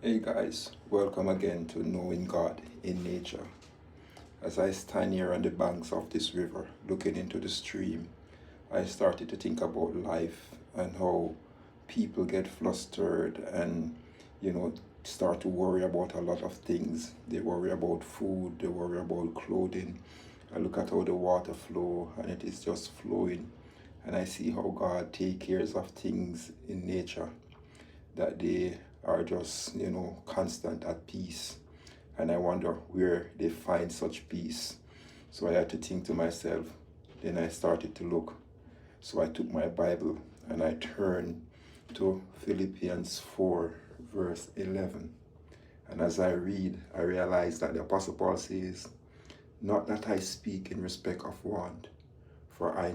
Hey guys, welcome again to Knowing God in Nature. As I stand here on the banks of this river looking into the stream, I started to think about life and how people get flustered and, you know, start to worry about a lot of things. They worry about food, they worry about clothing. I look at how the water flow and it is just flowing. And I see how God takes care of things in nature, that they are just, constant at peace. And I wonder where they find such peace. So I had to think to myself. Then I started to look. So I took my Bible and I turned to Philippians 4, verse 11. And as I read, I realized that the Apostle Paul says, "Not that I speak in respect of want, for I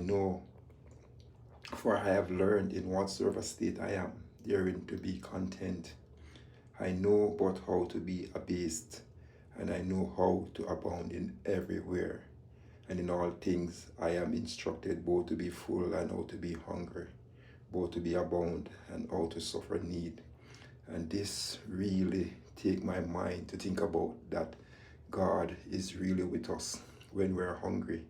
have learned in whatsoever state I am, therein to be content. I know but how to be abased, and I know how to abound in everywhere. And in all things I am instructed both to be full and how to be hungry, both to be abound and how to suffer need." And this really take my mind to think about that God is really with us when we're hungry,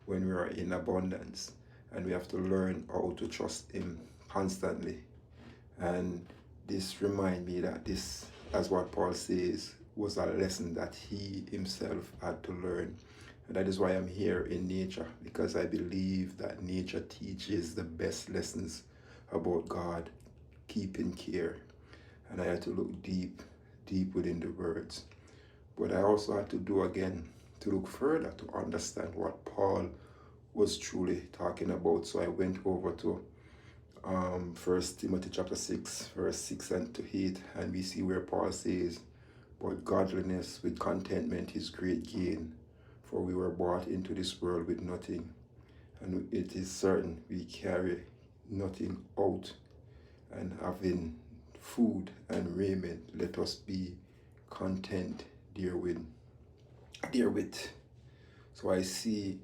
when we are in abundance, and we have to learn how to trust Him constantly. And this remind me that this, as what Paul says, was a lesson that he himself had to learn. And that is why I'm here in nature, because I believe that nature teaches the best lessons about God, keeping care. And I had to look deep, deep within the words. But I also had to do again to look further to understand what Paul was truly talking about. So I went over to 1 Timothy chapter 6, verse 6 and to 8, and we see where Paul says, "But godliness with contentment is great gain, for we were brought into this world with nothing, and it is certain we carry nothing out, and having food and raiment, let us be content therewith." So I see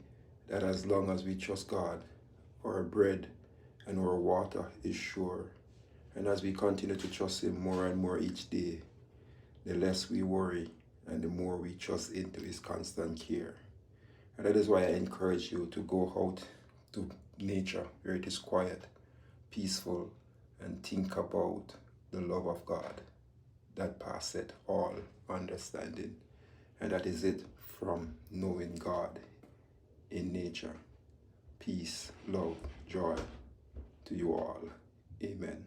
that as long as we trust God, our bread and our water is sure. And as we continue to trust Him more and more each day, the less we worry and the more we trust into His constant care. And that is why I encourage you to go out to nature where it is quiet, peaceful, and think about the love of God that passeth all understanding. And that is it from knowing God in nature. Peace, love, joy to you all. Amen.